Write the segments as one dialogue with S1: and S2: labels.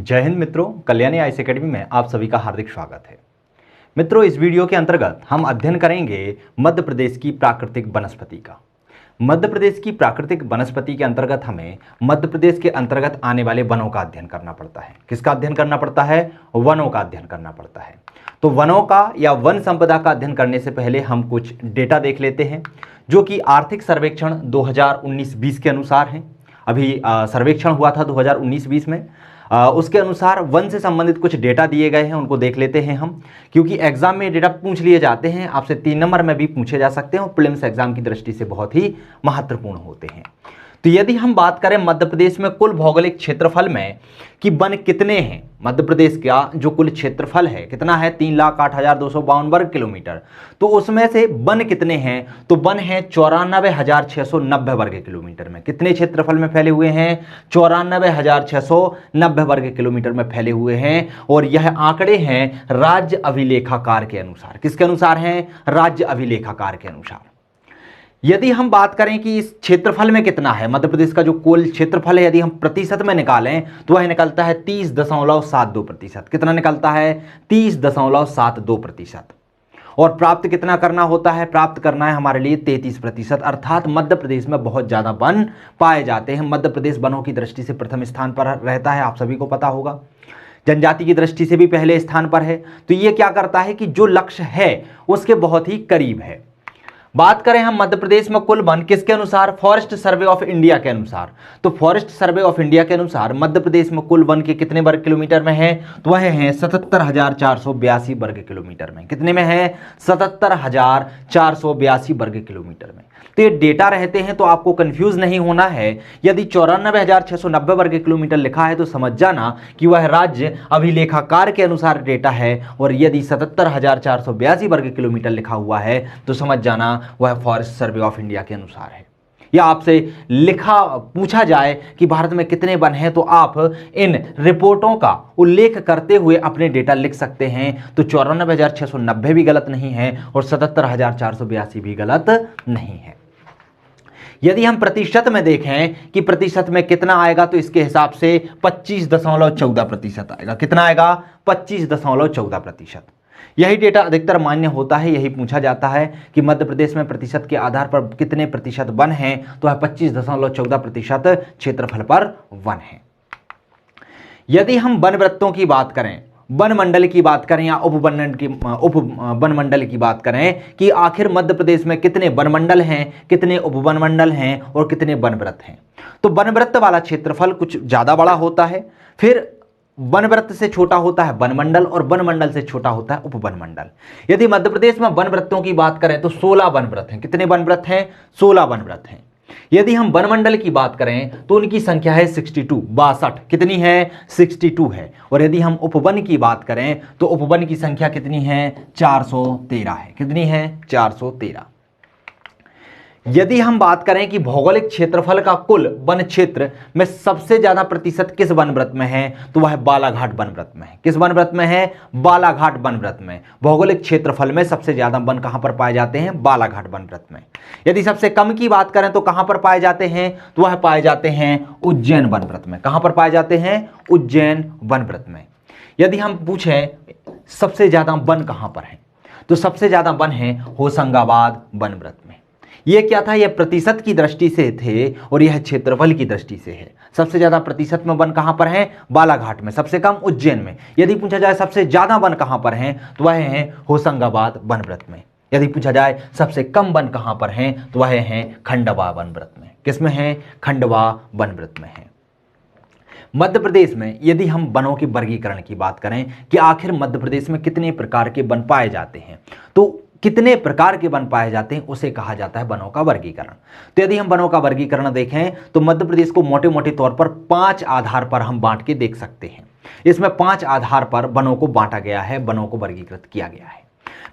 S1: जय हिंद मित्रों, Kalyani IAS academy में आप सभी का हार्दिक स्वागत है। मित्रों, इस वीडियो के अंतर्गत हम अध्ययन करेंगे मध्य प्रदेश की प्राकृतिक वनस्पति का। मध्य प्रदेश की प्राकृतिक वनस्पति के अंतर्गत हमें मध्य प्रदेश के अंतर्गत आने वाले वनों का अध्ययन करना पड़ता है। किसका अध्ययन करना पड़ता है? वनों का अध्ययन करना पड़ता है। तो वनों का या वन संपदा का अध्ययन करने से पहले हम कुछ डेटा देख लेते हैं, जो कि आर्थिक सर्वेक्षण 2019-20 के अनुसार हैं। अभी सर्वेक्षण हुआ था 2019-20 में। उसके अनुसार वन से संबंधित कुछ डेटा दिए गए हैं, उनको देख लेते हैं हम, क्योंकि एग्जाम में डेटा पूछ लिए जाते हैं, आपसे 3 नंबर में भी पूछे जा सकते हैं और प्रीलिम्स एग्जाम की दृष्टि से बहुत ही महत्वपूर्ण होते हैं। तो यदि हम बात करें मध्य प्रदेश में कुल भौगोलिक क्षेत्रफल में कि वन कितने हैं, मध्य प्रदेश का जो कुल क्षेत्रफल है कितना है? 3,08,252 वर्ग किलोमीटर। तो उसमें से वन कितने हैं? तो वन है 94,690 वर्ग किलोमीटर में। कितने क्षेत्रफल में फैले हुए हैं? 94,690 वर्ग किलोमीटर में फैले हुए हैं। और यह आंकड़े हैं राज्य अभिलेखाकार के अनुसार। किसके अनुसार हैं? राज्य अभिलेखाकार के अनुसार। यदि हम बात करें कि इस क्षेत्रफल में कितना है, मध्य प्रदेश का जो कुल क्षेत्रफल है, यदि हम प्रतिशत में निकालें तो वह निकलता है 30.72%। कितना निकलता है? 30.72%। और प्राप्त कितना करना होता है? प्राप्त करना है हमारे लिए 33%। अर्थात मध्य प्रदेश में बहुत ज्यादा वन पाए जाते हैं। मध्य प्रदेश वनों की दृष्टि से प्रथम स्थान पर रहता है, आप सभी को पता होगा। जनजाति की दृष्टि से भी पहले स्थान पर है। तो ये क्या करता है कि जो लक्ष्य है उसके बहुत ही करीब है। बात करें हम मध्य प्रदेश में कुल वन किसके अनुसार? फॉरेस्ट सर्वे ऑफ इंडिया के अनुसार। तो फॉरेस्ट सर्वे ऑफ इंडिया के अनुसार मध्य प्रदेश में कुल वन के कितने वर्ग किलोमीटर में है? तो वह है 77,482 वर्ग किलोमीटर में। कितने में है? 77,482 वर्ग किलोमीटर में। तो ये डेटा रहते हैं तो आपको कंफ्यूज नहीं होना है। यदि 94,690 वर्ग किलोमीटर लिखा है तो समझ जाना कि वह राज्य अभिलेखाकार के अनुसार डेटा है, और यदि 77,482 वर्ग किलोमीटर लिखा हुआ है तो समझ जाना वह फॉरेस्ट सर्वे ऑफ इंडिया के अनुसार है। या आपसे पूछा जाए कि भारत में कितने वन हैं, तो आप इन रिपोर्टों का उल्लेख करते हुए अपने डेटा लिख सकते हैं। तो 94,690 भी गलत नहीं है और 77,482 भी गलत नहीं है। यदि हम प्रतिशत में देखें कि प्रतिशत में कितना आएगा, तो इसके हिसाब से 25.14% आएगा। कितना आएगा? 25.14%। यही डेटा अधिकतर मान्य होता है। यही पूछा जाता है कि मध्य प्रदेश में प्रतिशत के आधार पर कितने प्रतिशत वन हैं, तो 25.14% क्षेत्रफल पर वन है। यदि हम वन वृत्तों की बात करें, वन मंडल की बात करें या उप वन मंडल की बात करें कि आखिर मध्य प्रदेश में कितने वन मंडल हैं, कितने उप वन मंडल हैं और कितने वन वृत्त हैं, तो वन वृत्त वाला क्षेत्रफल कुछ ज्यादा बड़ा होता है। फिर वन वृत्त से छोटा होता है वन मंडल और वन मंडल से छोटा होता है उप वन मंडल। यदि मध्य प्रदेश में वन वृत्तों की बात करें तो 16 वन वृत्त हैं। कितने वन वृत्त हैं? 16 वन वृत्त हैं। यदि हम वन मंडल की बात करें तो उनकी संख्या है 62। कितनी है? 62 है। और यदि हम उपवन की बात करें तो उपवन की संख्या कितनी है? 413 है। कितनी है? 413। यदि हम बात करें कि भौगोलिक क्षेत्रफल का कुल वन क्षेत्र में सबसे ज्यादा प्रतिशत किस वन वृत्त में है, तो वह बालाघाट वन वृत्त में है। किस वन वृत्त में है? बालाघाट वन वृत्त में। भौगोलिक क्षेत्रफल में सबसे ज्यादा वन कहां पर पाए जाते हैं? बालाघाट वन वृत्त में। यदि सबसे कम की बात करें तो कहां पर पाए जाते हैं, तो वह पाए जाते हैं उज्जैन वन वृत्त में। कहां पर पाए जाते हैं? उज्जैन वन वृत्त में। यदि हम पूछें सबसे ज्यादा वन कहां पर है, तो सबसे ज्यादा वन है होशंगाबाद वन वृत्त में। यह क्या था? यह प्रतिशत की दृष्टि से थे और यह क्षेत्रफल की दृष्टि से है। सबसे ज्यादा प्रतिशत में वन कहां पर है? बालाघाट में। सबसे कम उज्जैन में। यदि पूछा जाए सबसे ज्यादा वन कहां पर हैं, तो वह है होशंगाबाद वन वृत्त में। यदि पूछा जाए सबसे कम वन कहां पर हैं, तो वह है खंडवा वन वृत्त में। किसमें है? खंडवा वन वृत्त में है। मध्य प्रदेश में यदि हम वनों के वर्गीकरण की बात करें कि आखिर मध्य प्रदेश में कितने प्रकार के वन पाए जाते हैं, तो कितने प्रकार के वन पाए जाते हैं उसे कहा जाता है वनों का वर्गीकरण। तो यदि हम वनों का वर्गीकरण देखें तो मध्य प्रदेश को मोटे मोटे तौर पर 5 आधार पर हम बांट के देख सकते हैं। इसमें 5 आधार पर वनों को बांटा गया है, वनों को वर्गीकृत किया गया है।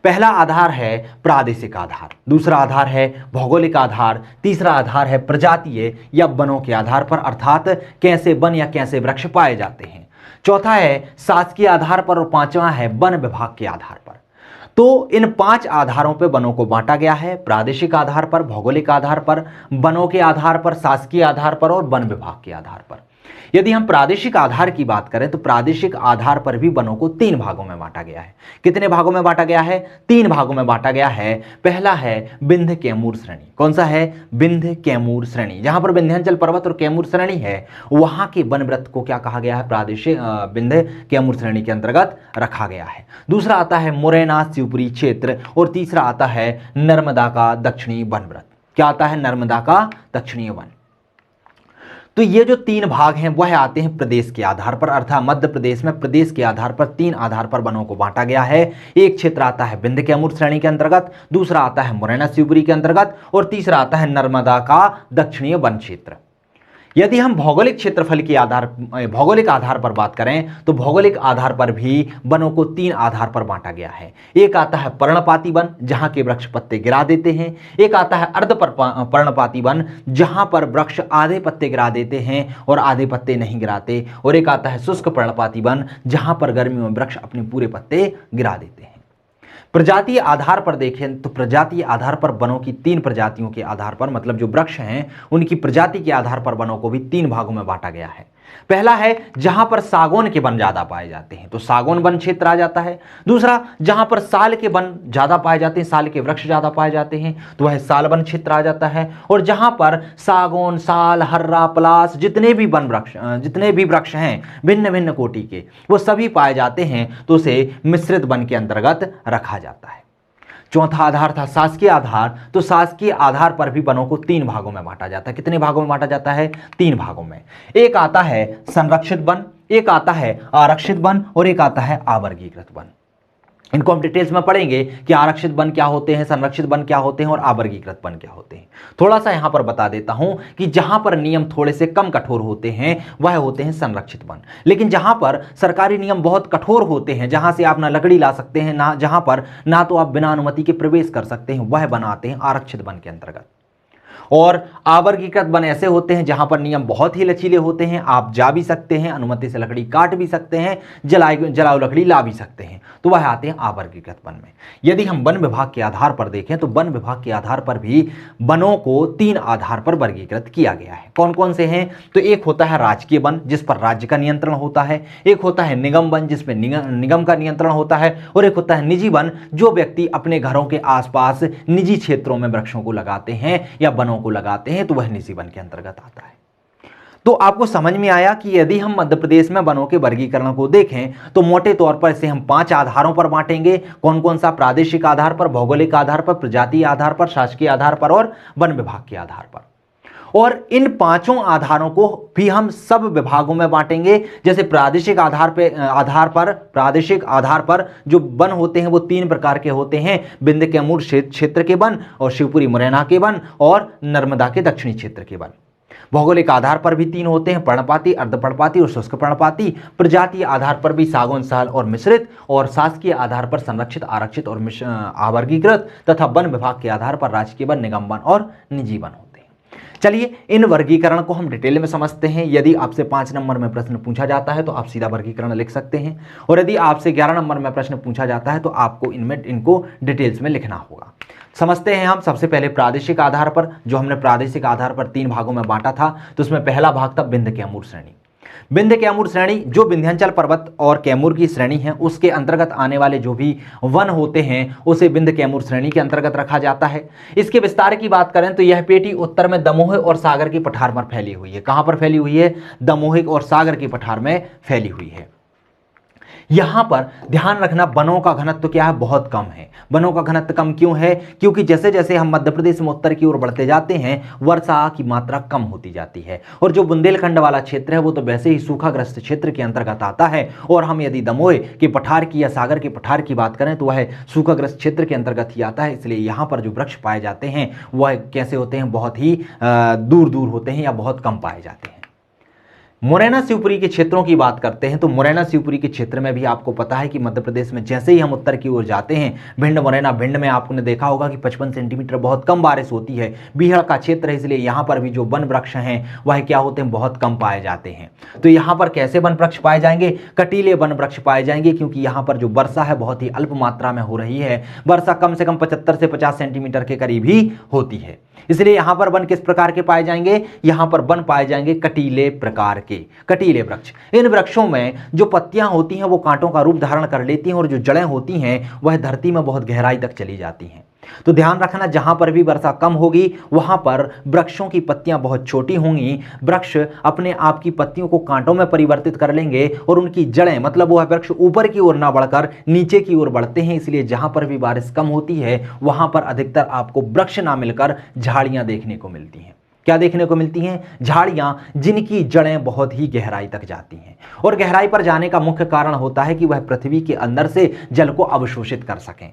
S1: पहला आधार है प्रादेशिक आधार, दूसरा आधार है भौगोलिक आधार, तीसरा आधार है प्रजातीय या वनों के आधार पर, अर्थात कैसे वन या कैसे वृक्ष पाए जाते हैं। चौथा है शासकीय आधार पर और पांचवा है वन विभाग के आधार पर। तो इन 5 आधारों पर वनों को बांटा गया है, प्रादेशिक आधार पर, भौगोलिक आधार पर, वनों के आधार पर, शासकीय आधार पर और वन विभाग के आधार पर। यदि हम प्रादेशिक आधार की बात करें तो प्रादेशिक आधार पर भी वनों को 3 भागों में बांटा गया है। कितने भागों में बांटा गया है? 3 भागों में बांटा गया है। पहला है विंध्य कैमूर श्रेणी। कौन सा है? विंध्य कैमूर श्रेणी। जहां पर विंध्याचल पर्वत और कैमूर श्रेणी है वहां के वन वृत्त को क्या कहा गया है? प्रादेशिक विंध्य कैमूर श्रेणी के अंतर्गत रखा गया है। दूसरा आता है मुरैना शिवपुरी क्षेत्र और तीसरा आता है नर्मदा का दक्षिणी वन वृत्त। क्या आता है? नर्मदा का दक्षिणी वन। तो ये जो 3 भाग हैं वह आते हैं प्रदेश के आधार पर, अर्थात मध्य प्रदेश में प्रदेश के आधार पर 3 आधार पर वनों को बांटा गया है। एक क्षेत्र आता है विंध्य कैमूर श्रेणी के अंतर्गत, दूसरा आता है मुरैना शिवपुरी के अंतर्गत और तीसरा आता है नर्मदा का दक्षिणीय वन क्षेत्र। यदि हम भौगोलिक क्षेत्रफल के भौगोलिक आधार पर बात करें तो भौगोलिक आधार पर भी वनों को 3 आधार पर बांटा गया है। एक आता है पर्णपाती वन जहां के वृक्ष पत्ते गिरा देते हैं, एक आता है अर्ध पर्णपाती वन जहां पर वृक्ष आधे पत्ते गिरा देते हैं और आधे पत्ते नहीं गिराते, और एक आता है शुष्क पर्णपाती वन जहां पर गर्मियों में वृक्ष अपने पूरे पत्ते गिरा देते हैं। प्रजातीय आधार पर देखें तो प्रजातीय आधार पर वनों की 3 प्रजातियों के आधार पर, मतलब जो वृक्ष हैं उनकी प्रजाति के आधार पर वनों को भी 3 भागों में बांटा गया है। पहला है जहां पर सागौन के वन ज्यादा पाए जाते हैं तो सागौन वन क्षेत्र आ जाता है। दूसरा जहां पर साल के वन ज्यादा पाए जाते हैं, साल के वृक्ष ज्यादा पाए जाते हैं तो वह साल वन क्षेत्र आ जाता है। और जहां पर सागौन, साल, हर्रा, पलास जितने भी वृक्ष हैं भिन्न भिन्न कोटि के वो सभी पाए जाते हैं तो उसे मिश्रित वन के अंतर्गत रखा जाता है। चौथा आधार था शासकीय आधार। तो शासकीय आधार पर भी वनों को 3 भागों में बांटा जाता है। कितने भागों में बांटा जाता है? 3 भागों में। एक आता है संरक्षित वन, एक आता है आरक्षित वन और एक आता है आवर्गीकृत वन। इनको हम डिटेल्स में पढ़ेंगे कि आरक्षित वन क्या होते हैं, संरक्षित वन क्या होते हैं और आवर्गीकृत वन क्या होते हैं। थोड़ा सा यहां पर बता देता हूं कि जहां पर नियम थोड़े से कम कठोर होते हैं वह होते हैं संरक्षित वन, लेकिन जहां पर सरकारी नियम बहुत कठोर होते हैं, जहां से आप ना लकड़ी ला सकते हैं, ना जहां पर ना तो आप बिना अनुमति के प्रवेश कर सकते हैं, वह वन आते हैं आरक्षित वन के अंतर्गत। और आवर्गीकृत वन ऐसे होते हैं जहां पर नियम बहुत ही लचीले होते हैं, आप जा भी सकते हैं, अनुमति से लकड़ी काट भी सकते हैं, जलाऊ लकड़ी ला भी सकते हैं, तो वह आते हैं आवर्गीकृत वन में। यदि हम वन विभाग के आधार पर देखें तो वन विभाग के आधार पर भी वनों को 3 आधार पर वर्गीकृत किया गया है। कौन कौन से हैं? तो एक होता है राजकीय वन जिस पर राज्य का नियंत्रण होता है, एक होता है निगम वन जिसमें निगम का नियंत्रण होता है, और एक होता है निजी वन जो व्यक्ति अपने घरों के आसपास निजी क्षेत्रों में वृक्षों को लगाते हैं या वनों को लगाते हैं तो वह निजी वन के अंतर्गत आता है। तो आपको समझ में आया कि यदि हम मध्य प्रदेश में वनों के वर्गीकरण को देखें तो मोटे तौर पर इसे हम 5 आधारों पर बांटेंगे। कौन कौन सा? प्रादेशिक आधार पर, भौगोलिक आधार पर, प्रजातीय आधार पर, शासकीय आधार पर और वन विभाग के आधार पर। और इन 5 आधारों को भी हम सब विभागों में बांटेंगे। जैसे प्रादेशिक आधार पर जो वन होते हैं वो 3 प्रकार के होते हैं, विंध्य कैमूर क्षेत्र के वन और शिवपुरी मुरैना के वन और नर्मदा के दक्षिणी क्षेत्र के वन। भौगोलिक आधार पर भी 3 होते हैं, पर्णपाती, अर्धपर्णपाती और शुष्क पर्णपाती। प्रजातीय आधार पर भी सागौन, साल और मिश्रित, और शासकीय आधार पर संरक्षित, आरक्षित और आवर्गीकृत, तथा वन विभाग के आधार पर राजकीय वन, निगम वन और निजी वन होते हैं। चलिए इन वर्गीकरण को हम डिटेल में समझते हैं। यदि आपसे 5 नंबर में प्रश्न पूछा जाता है तो आप सीधा वर्गीकरण लिख सकते हैं, और यदि आपसे 11 नंबर में प्रश्न पूछा जाता है तो आपको इनको डिटेल्स में लिखना होगा। समझते हैं हम सबसे पहले प्रादेशिक आधार पर। जो हमने प्रादेशिक आधार पर 3 भागों में बांटा था तो उसमें पहला भाग था विंध्य कैमूर श्रेणी। विंध्य कैमूर श्रेणी जो विंध्याचल पर्वत और कैमूर की श्रेणी है उसके अंतर्गत आने वाले जो भी वन होते हैं उसे विंध्य कैमूर श्रेणी के अंतर्गत रखा जाता है। इसके विस्तार की बात करें तो यह पेटी उत्तर में दमोह और सागर की पठार पर फैली हुई है। कहां पर फैली हुई है? दमोह और सागर की पठार में फैली हुई है। यहां पर ध्यान रखना वनों का घनत्व क्या है? बहुत कम है। वनों का घनत्व कम क्यों है? क्योंकि जैसे जैसे हम मध्य प्रदेश में उत्तर की ओर बढ़ते जाते हैं वर्षा की मात्रा कम होती जाती है, और जो बुंदेलखंड वाला क्षेत्र है वो तो वैसे ही सूखाग्रस्त क्षेत्र के अंतर्गत आता है। और हम यदि दमोह के पठार की या सागर के पठार की बात करें तो वह सूखाग्रस्त क्षेत्र के अंतर्गत ही आता है। इसलिए यहाँ पर जो वृक्ष पाए जाते हैं वह कैसे होते हैं? बहुत ही दूर दूर होते हैं या बहुत कम पाए जाते हैं। मुरैना शिवपुरी के क्षेत्रों की बात करते हैं तो मुरैना शिवपुरी के क्षेत्र में भी आपको पता है कि मध्य प्रदेश में जैसे ही हम उत्तर की ओर जाते हैं भिंड मुरैना, भिंड में आपने देखा होगा कि 55 सेंटीमीटर बहुत कम बारिश होती है। बीहड़ का क्षेत्र है, इसलिए यहाँ पर भी जो वन वृक्ष हैं वह क्या होते हैं? बहुत कम पाए जाते हैं। तो यहाँ पर कैसे वन वृक्ष पाए जाएंगे? कटीले वन वृक्ष पाए जाएंगे, क्योंकि यहाँ पर जो वर्षा है बहुत ही अल्प मात्रा में हो रही है। वर्षा कम से कम 75 से 50 सेंटीमीटर के करीब ही होती है। इसलिए यहां पर वन किस प्रकार के पाए जाएंगे, यहां पर वन पाए जाएंगे कटीले प्रकार के, कटीले वृक्ष। इन वृक्षों में जो पत्तियां होती हैं वो कांटों का रूप धारण कर लेती हैं और जो जड़ें होती हैं वह धरती में बहुत गहराई तक चली जाती हैं। तो ध्यान रखना, जहां पर भी वर्षा कम होगी वहां पर वृक्षों की पत्तियां बहुत छोटी होंगी। वृक्ष अपने आप की पत्तियों को कांटों में परिवर्तित कर लेंगे और उनकी जड़ें, मतलब वह वृक्ष ऊपर की ओर ना बढ़कर नीचे की ओर बढ़ते हैं। इसलिए जहां पर भी बारिश कम होती है वहां पर अधिकतर आपको वृक्ष ना मिलकर झाड़ियां देखने को मिलती हैं। क्या देखने को मिलती हैं? झाड़ियां, जिनकी जड़ें बहुत ही गहराई तक जाती हैं। और गहराई पर जाने का मुख्य कारण होता है कि वह पृथ्वी के अंदर से जल को अवशोषित कर सकें।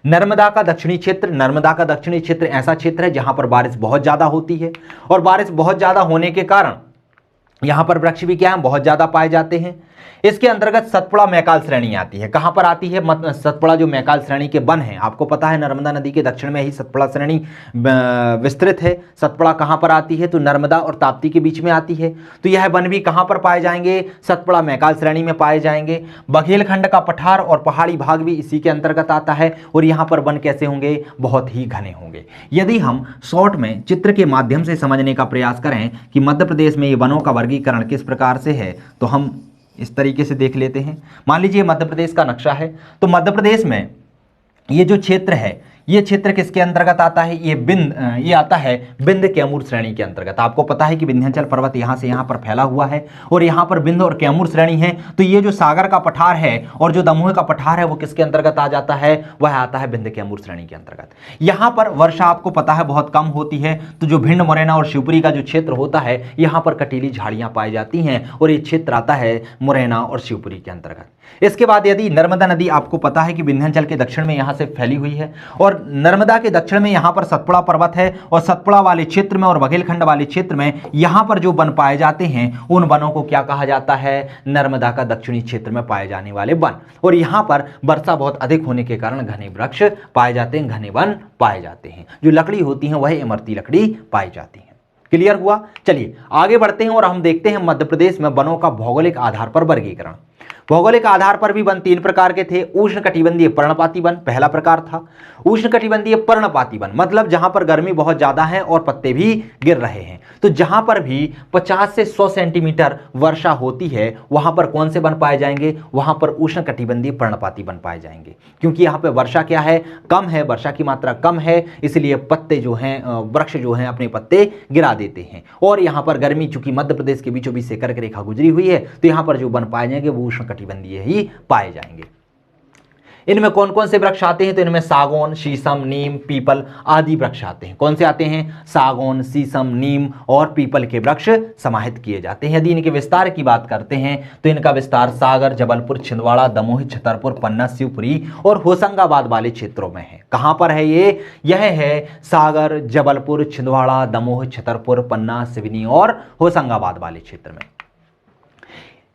S1: नर्मदा का दक्षिणी क्षेत्र, नर्मदा का दक्षिणी क्षेत्र ऐसा क्षेत्र है जहां पर बारिश बहुत ज्यादा होती है और बारिश बहुत ज्यादा होने के कारण यहां पर वृक्ष भी क्या है, बहुत ज्यादा पाए जाते हैं। इसके अंतर्गत सतपुड़ा मैकाल श्रेणी आती है। कहां पर आती है? सतपुड़ा जो मैकाल श्रेणी के वन है, आपको पता है नर्मदा नदी के दक्षिण में ही सतपुड़ा श्रेणी विस्तृत है। सतपुड़ा कहां पर आती है? तो नर्मदा और ताप्ती के बीच में आती है। तो यह वन भी कहां पर पाए जाएंगे? सतपुड़ा मैकाल श्रेणी में पाए जाएंगे। बघेलखंड का पठार और पहाड़ी भाग भी इसी के अंतर्गत आता है। और यहां पर वन कैसे होंगे? बहुत ही घने होंगे। यदि हम शॉर्ट में चित्र के माध्यम से समझने का प्रयास करें कि मध्य प्रदेश में ये वनों का वर्गीकरण किस प्रकार से है, तो हम इस तरीके से देख लेते हैं। मान लीजिए मध्य प्रदेश का नक्शा है, तो मध्य प्रदेश में ये जो क्षेत्र है, ये क्षेत्र किसके अंतर्गत आता है? ये आता है विंध्य कैमूर श्रेणी के अंतर्गत। आपको पता है कि विंध्याचल पर्वत यहां से यहां पर फैला हुआ है और यहां पर विंध्य और कैमूर श्रेणी है। तो ये जो सागर का पठार है और जो दमोह का पठार है वो किसके अंतर्गत आ जाता है? वह आता है विंध्य कैमूर श्रेणी के अंतर्गत। यहां पर वर्षा आपको पता है बहुत कम होती है। तो जो भिंड, मुरैना और शिवपुरी का जो क्षेत्र होता है, यहां पर कटीली झाड़ियां पाई जाती हैं और ये क्षेत्र आता है मुरैना और शिवपुरी के अंतर्गत। इसके बाद यदि नर्मदा नदी, आपको पता है कि विंध्याचल के दक्षिण में यहां से फैली हुई है और नर्मदा के दक्षिण में यहां पर सतपुड़ा पर्वत है और सतपुड़ा वाले क्षेत्र में और बघेलखंड वाले क्षेत्र में यहां पर जो वन पाए जाते हैं उन वनों को क्या कहा जाता है? नर्मदा का दक्षिणी क्षेत्र में पाए जाने वाले वन। और यहां पर वर्षा बहुत अधिक होने के कारण घने वृक्ष पाए जाते हैं, घने वन पाए जाते हैं। जो लकड़ी होती है वह इमरती लकड़ी पाई जाती है। क्लियर हुआ? चलिए आगे बढ़ते हैं और हम देखते हैं मध्य प्रदेश में वनों का भौगोलिक आधार पर वर्गीकरण। भौगोलिक आधार पर भी वन तीन प्रकार के थे। उष्णकटिबंधीय पर्णपाती वन पहला प्रकार था। उष्णकटिबंधीय पर्णपाती वन मतलब जहां पर गर्मी बहुत ज्यादा है और पत्ते भी गिर रहे हैं। तो जहां पर भी 50 से 100 सेंटीमीटर वर्षा होती है वहां पर कौन से वन पाए जाएंगे? वहां पर उष्णकटिबंधीय पर्णपाती वन पाए जाएंगे, क्योंकि यहां पर वर्षा क्या है? कम है, वर्षा की मात्रा कम है, इसलिए पत्ते जो हैं, वृक्ष जो हैं अपने पत्ते गिरा देते हैं। और यहां पर गर्मी, चूंकि मध्य प्रदेश के बीचों बीच से कर्क रेखा गुजरी हुई है, तो यहां पर जो वन पाए जाएंगे वो उष्णकटिबंधीय ही पाए जाएंगे। इनमें कौन कौन से वृक्ष आते हैं? तो इनमें सागौन, शीशम, नीम, पीपल आदि वृक्ष आते हैं। कौन से आते हैं? सागौन, शीशम, नीम और पीपल के वृक्ष समाहित किए जाते हैं। यदि इनके विस्तार की बात करते हैं तो इनका विस्तार सागर, जबलपुर, छिंदवाड़ा, दमोह, छतरपुर, पन्ना, शिवपुरी और होशंगाबाद वाले क्षेत्रों में है। कहां पर है ये? यह है सागर, जबलपुर, छिंदवाड़ा, दमोह, छतरपुर, पन्ना, सिवनी और होशंगाबाद वाले क्षेत्र में।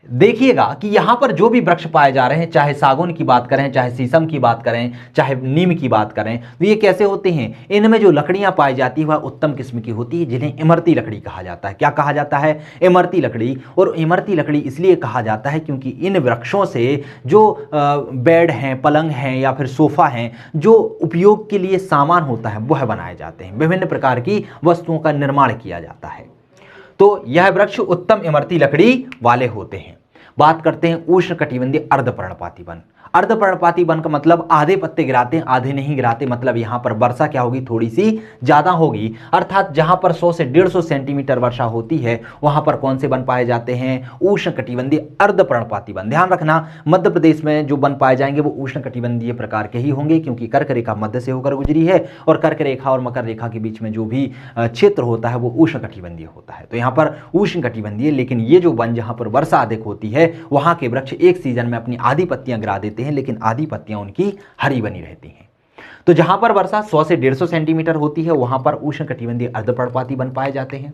S1: देखिएगा कि यहां पर जो भी वृक्ष पाए जा रहे हैं, चाहे सागौन की बात करें, चाहे शीशम की बात करें, चाहे नीम की बात करें, तो ये कैसे होते हैं? इनमें जो लकड़ियां पाई जाती है वह उत्तम किस्म की होती है, जिन्हें इमरती लकड़ी कहा जाता है। क्या कहा जाता है? इमरती लकड़ी। और इमरती लकड़ी इसलिए कहा जाता है क्योंकि इन वृक्षों से जो बेड हैं, पलंग हैं या फिर सोफा हैं, जो उपयोग के लिए सामान होता है वह बनाए जाते हैं। विभिन्न प्रकार की वस्तुओं का निर्माण किया जाता है। तो यह वृक्ष उत्तम इमरती लकड़ी वाले होते हैं। बात करते हैं उष्णकटिबंधीय अर्धपर्णपाती वन। अर्धपर्णपाती वन का मतलब आधे पत्ते गिराते हैं, आधे नहीं गिराते। मतलब यहां पर वर्षा क्या होगी? थोड़ी सी ज्यादा होगी। अर्थात जहां पर 100 से 150 सेंटीमीटर वर्षा होती है वहां पर कौन से वन पाए जाते हैं? उष्णकटिबंधीय अर्धपर्णपाती वन। ध्यान रखना, मध्य प्रदेश में जो वन पाए जाएंगे वो उष्णकटिबंधीय प्रकार के ही होंगे, क्योंकि कर्क रेखा मध्य से होकर गुजरी है और कर्क रेखा और मकर रेखा के बीच में जो भी क्षेत्र होता है वो उष्णकटिबंधीय होता है। तो यहाँ पर उष्णकटिबंधीय, लेकिन ये जो वन जहां पर वर्षा अधिक होती है वहां के वृक्ष एक सीजन में अपनी आधी पत्तियां गिरा देते हैं, लेकिन आधी पत्तियां उनकी हरी बनी रहती हैं। तो जहां पर वर्षा 100 से 150 सेंटीमीटर होती है वहां पर उष्णकटिबंधीय अर्धपर्णपाती वन पाए जाते हैं।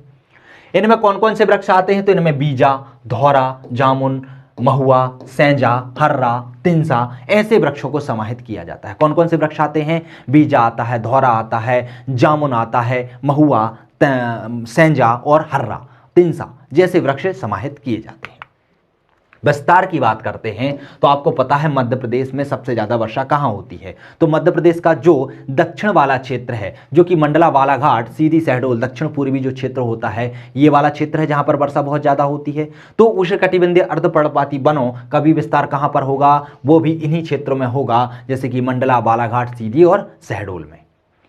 S1: इनमें कौन कौन से वृक्ष आते हैं? तो इनमें बीजा, धौरा, जामुन, महुआ, सेंजा, हर्रा, तिनसा ऐसे वृक्षों को समाहित किया जाता है। कौन कौन से वृक्ष आते हैं? बीजा आता है, धौरा आता है, जामुन आता है, महुआ, सेंजा और हर्रा, तिनसा जैसे वृक्ष समाहित किए जाते हैं। विस्तार की बात करते हैं तो आपको पता है मध्य प्रदेश में सबसे ज्यादा वर्षा कहां होती है। तो मध्य प्रदेश का जो दक्षिण वाला क्षेत्र है, जो कि मंडला, बालाघाट, सीधी, शहडोल, दक्षिण पूर्वी जो क्षेत्र होता है, ये वाला क्षेत्र है जहां पर वर्षा बहुत ज्यादा होती है। तो उष्णकटिबंधीय अर्धपर्णपाती वनों का भी विस्तार कहां पर होगा, वो भी इन्हीं क्षेत्रों में होगा, जैसे कि मंडला, बालाघाट, सीधी और शहडोल में।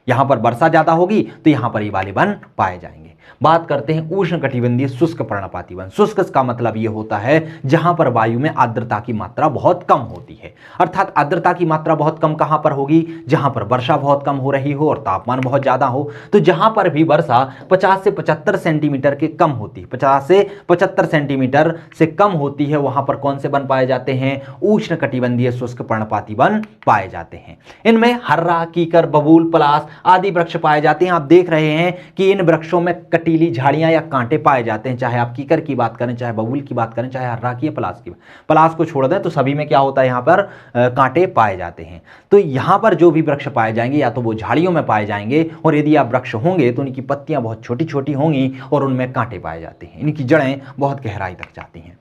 S1: यहां पर वर्षा ज्यादा होगी तो यहां पर ये वाले वन पाए जाएंगे। बात करते हैं उष्णकटिबंधीय शुष्क पर्णपाती वन। शुष्क का मतलब यह होता है जहां पर वायु में आर्द्रता की मात्रा बहुत कम होती है, अर्थात आर्द्रता की मात्रा बहुत कम कहां पर होगी, जहां पर वर्षा बहुत कम हो रही हो और तापमान बहुत ज्यादा हो। तो जहां पर भी वर्षा 50 से 75 सेंटीमीटर के कम होती है, 50 से 75 सेंटीमीटर से कम होती है, वहां पर कौन से वन पाए जाते हैं, उष्णकटिबंधीय शुष्क पर्णपाती वन पाए जाते हैं। इनमें हर्रा, कीकर, बबूल, पलास आदि वृक्ष पाए जाते हैं। आप देख रहे हैं कि इन वृक्षों में कटीली झाड़ियां या कांटे पाए जाते हैं, चाहे आप कीकर की बात करें, चाहे बबूल की बात करें, चाहे हर्रा की या पलास की। पलास को छोड़ दें तो सभी में क्या होता है, यहां पर कांटे पाए जाते हैं। तो यहां पर जो भी वृक्ष पाए जाएंगे या तो वो झाड़ियों में पाए जाएंगे, और यदि आप वृक्ष होंगे तो उनकी पत्तियां बहुत छोटी छोटी होंगी और उनमें कांटे पाए जाते हैं। इनकी जड़ें बहुत गहराई तक जाती हैं।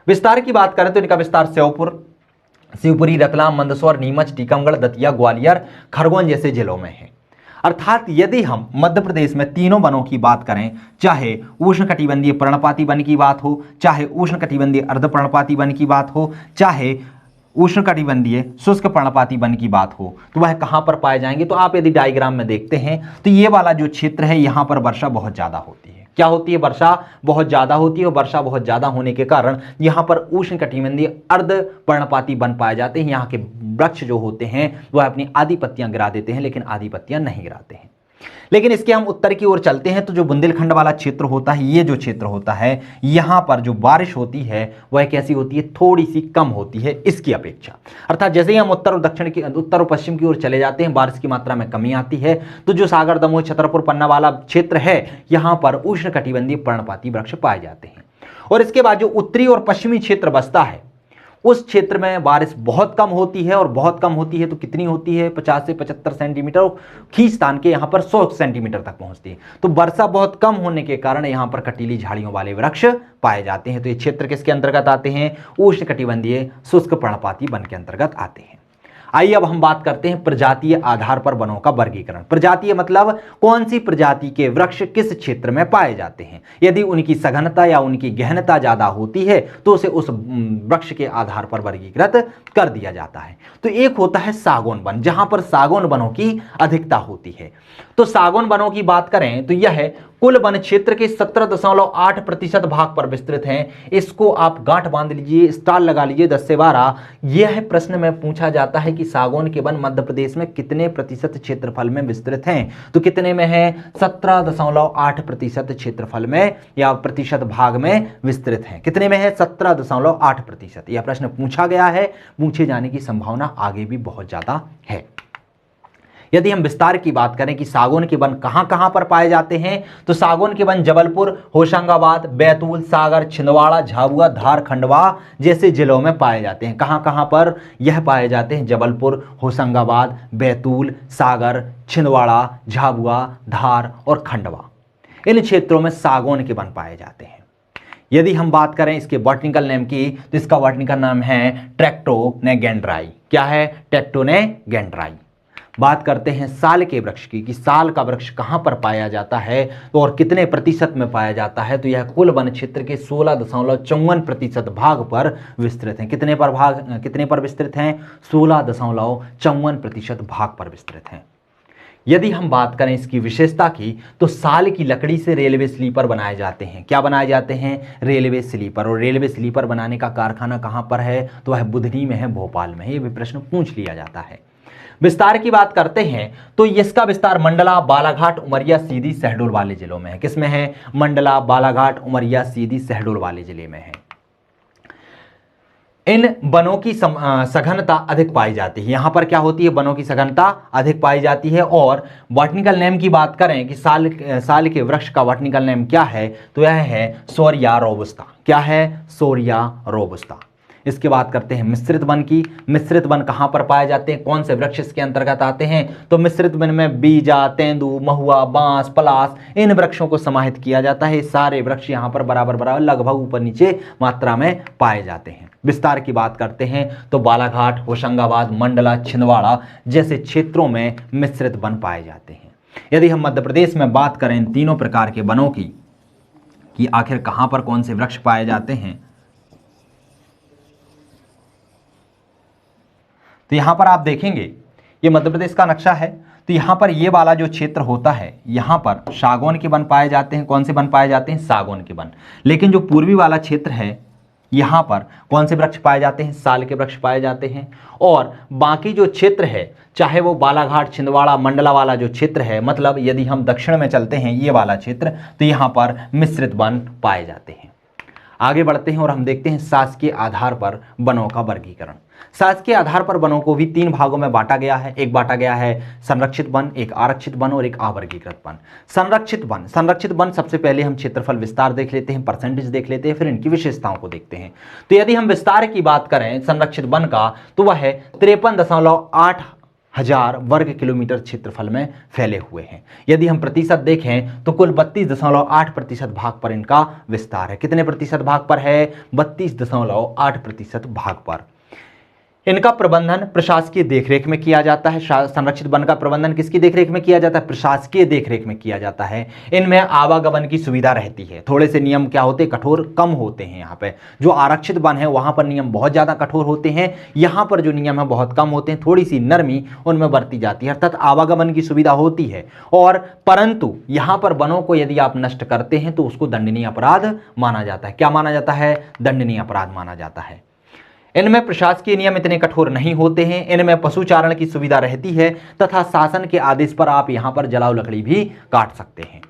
S1: विस्तार की बात करें तो इनका विस्तार शिवपुरी, रतलाम, मंदसौर, नीमच, टीकमगढ़, दतिया, ग्वालियर, खरगोन जैसे जिलों में है। अर्थात यदि हम मध्य प्रदेश में तीनों वनों की बात करें, चाहे उष्णकटिबंधीय पर्णपाती वन की बात हो, चाहे उष्णकटिबंधीय अर्धपर्णपाती वन की बात हो, चाहे उष्णकटिबंधीय शुष्क पर्णपाती वन की बात हो, तो वह कहां पर पाए जाएंगे। तो आप यदि डायग्राम में देखते हैं तो ये वाला जो क्षेत्र है, यहां पर वर्षा बहुत ज्यादा होती है। क्या होती है, वर्षा बहुत ज्यादा होती है, और वर्षा बहुत ज्यादा होने के कारण यहां पर उष्णकटिबंधीय अर्धपर्णपाती वन पाए जाते हैं। यहाँ के वृक्ष जो होते हैं वह अपनी आधी पत्तियां गिरा देते हैं, लेकिन आधी पत्तियां नहीं गिराते हैं। लेकिन इसके हम उत्तर की ओर चलते हैं तो जो बुंदेलखंड वाला क्षेत्र होता है, ये जो क्षेत्र होता है, यहां पर जो बारिश होती है वह कैसी होती है, थोड़ी सी कम होती है इसकी अपेक्षा। अर्थात जैसे ही हम उत्तर और दक्षिण की, उत्तर और पश्चिम की ओर चले जाते हैं, बारिश की मात्रा में कमी आती है। तो जो सागर, दमोह, छतरपुर, पन्ना वाला क्षेत्र है, यहां पर उष्णकटिबंधीय पर्णपाती वृक्ष पाए जाते हैं। और इसके बाद जो उत्तरी और पश्चिमी क्षेत्र बसता है, उस क्षेत्र में बारिश बहुत कम होती है, और बहुत कम होती है तो कितनी होती है, 50 से 75 सेंटीमीटर, खींच तान के यहाँ पर 100 सेंटीमीटर तक पहुंचती है। तो वर्षा बहुत कम होने के कारण यहाँ पर कटीली झाड़ियों वाले वृक्ष पाए जाते हैं। तो ये क्षेत्र किसके अंतर्गत आते हैं, उष्णकटिबंधीय शुष्क पर्णपाती वन के अंतर्गत आते हैं। आइए अब हम बात करते हैं प्रजातीय आधार पर वनों का वर्गीकरण। प्रजातीय मतलब कौन सी प्रजाति के वृक्ष किस क्षेत्र में पाए जाते हैं। यदि उनकी सघनता या उनकी गहनता ज्यादा होती है तो उसे उस वृक्ष के आधार पर वर्गीकृत कर दिया जाता है। तो एक होता है सागौन वन, जहां पर सागौन वनों की अधिकता होती है। तो सागौन वनों की बात करें तो यह कुल वन क्षेत्र के 17.8% भाग पर विस्तृत हैं। इसको आप गांठ बांध लीजिए, स्टार लगा लीजिए 10 से 12। यह प्रश्न में पूछा जाता है कि सागौन के वन मध्य प्रदेश में कितने प्रतिशत क्षेत्रफल में विस्तृत हैं। तो कितने में है, 17.8% क्षेत्रफल में या प्रतिशत भाग में विस्तृत हैं। कितने में है, 17.8%। यह प्रश्न पूछा गया है, पूछे जाने की संभावना आगे भी बहुत ज्यादा है। यदि हम विस्तार की बात करें कि सागौन के वन कहां कहां पर पाए जाते हैं, तो सागौन के वन जबलपुर, होशंगाबाद, बैतूल, सागर, छिंदवाड़ा, झाबुआ, धार, खंडवा जैसे जिलों में पाए जाते हैं। कहां कहां पर यह पाए जाते हैं, जबलपुर, होशंगाबाद, बैतूल, सागर, छिंदवाड़ा, झाबुआ, धार और खंडवा, इन क्षेत्रों में सागौन के वन पाए जाते हैं। यदि हम बात करें इसके बॉटनिकल नेम की, तो इसका बॉटनिकल नाम है ट्रैक्टोनेगेंड्राई। क्या है, ट्रैक्टोनेगेंड्राई। बात करते हैं साल के वृक्ष की, कि साल का वृक्ष कहां पर पाया जाता है तो और कितने प्रतिशत में पाया जाता है। तो यह कुल वन क्षेत्र के 16.54% भाग पर विस्तृत हैं। कितने पर विस्तृत हैं, 16.54% भाग पर विस्तृत हैं। यदि हम बात करें इसकी विशेषता की, तो साल की लकड़ी से रेलवे स्लीपर बनाए जाते हैं। क्या बनाए जाते हैं, रेलवे स्लीपर। और रेलवे स्लीपर बनाने का कारखाना कहां पर है, तो वह बुधनी में है, भोपाल में है। यह भी प्रश्न पूछ लिया जाता है। विस्तार की बात करते हैं तो इसका विस्तार मंडला, बालाघाट, उमरिया, सीधी, शहडोल वाले जिलों में है। किसमें है, मंडला, बालाघाट, उमरिया, सीधी, शहडोल वाले जिले में है। इन वनों की सघनता अधिक पाई जाती है। यहां पर क्या होती है, वनों की सघनता अधिक पाई जाती है। और बॉटनिकल नेम की बात करें कि साल के वृक्ष का बॉटनिकल नेम क्या है, तो यह है सोरिया रोबस्टा। क्या है, सोरिया रोबस्टा। इसके बाद करते हैं मिश्रित वन की। मिश्रित वन कहाँ पर पाए जाते हैं, कौन से वृक्ष इसके अंतर्गत आते हैं, तो मिश्रित वन में बीजा, तेंदू, महुआ, बांस, पलास, इन वृक्षों को समाहित किया जाता है। सारे वृक्ष यहाँ पर बराबर बराबर लगभग ऊपर नीचे मात्रा में पाए जाते हैं। विस्तार की बात करते हैं तो बालाघाट, होशंगाबाद, मंडला, छिंदवाड़ा जैसे क्षेत्रों में मिश्रित वन पाए जाते हैं। यदि हम मध्य प्रदेश में बात करें इन तीनों प्रकार के वनों की कि आखिर कहां पर कौन से वृक्ष पाए जाते हैं, तो यहां पर आप देखेंगे ये मध्य प्रदेश का नक्शा है। तो यहां पर ये वाला जो क्षेत्र होता है यहां पर सागौन के वन पाए जाते हैं। कौन से वन पाए जाते हैं, सागौन के वन। लेकिन जो पूर्वी वाला क्षेत्र है यहां पर कौन से वृक्ष पाए जाते हैं, साल के वृक्ष पाए जाते हैं। और बाकी जो क्षेत्र है चाहे वो बालाघाट, छिंदवाड़ा, मंडला वाला जो क्षेत्र है, मतलब यदि हम दक्षिण में चलते हैं ये वाला क्षेत्र, तो यहां पर मिश्रित वन पाए जाते हैं। आगे बढ़ते हैं और हम देखते हैं शासकीय आधार पर वनों का वर्गीकरण। शासकीय आधार पर वनों को भी तीन भागों में बांटा गया है। एक बांटा गया है संरक्षित वन, एक आरक्षित वन और एक अवर्गीकृत वन। संरक्षित वन सबसे पहले हम क्षेत्रफल विस्तार देख लेते हैं, परसेंटेज देख लेते हैं, फिर इनकी विशेषताओं को देखते हैं। तो यदि हम विस्तार की बात करें संरक्षित वन का, तो वह 53.8 हजार वर्ग किलोमीटर क्षेत्रफल में फैले हुए हैं। यदि हम प्रतिशत देखें तो कुल 32.8% भाग पर इनका विस्तार है। कितने प्रतिशत भाग पर है, 32.8% भाग पर। इनका प्रबंधन प्रशासकीय देखरेख में किया जाता है। संरक्षित वन का प्रबंधन किसकी देखरेख में किया जाता है, प्रशासकीय देखरेख में किया जाता है। इनमें आवागमन की सुविधा रहती है। थोड़े से नियम क्या होते हैं, कठोर कम होते हैं। यहाँ पे जो आरक्षित वन है वहां पर नियम बहुत ज्यादा कठोर होते हैं, यहाँ पर जो नियम है बहुत कम होते हैं, थोड़ी सी नरमी उनमें बरती जाती है, अर्थात आवागमन की सुविधा होती है। और परंतु यहाँ पर वनों को यदि आप नष्ट करते हैं तो उसको दंडनीय अपराध माना जाता है। क्या माना जाता है, दंडनीय अपराध माना जाता है। इनमें प्रशासकीय नियम इतने कठोर नहीं होते हैं। इनमें पशुचारण की सुविधा रहती है तथा शासन के आदेश पर आप यहां पर जलाऊ लकड़ी भी काट सकते हैं।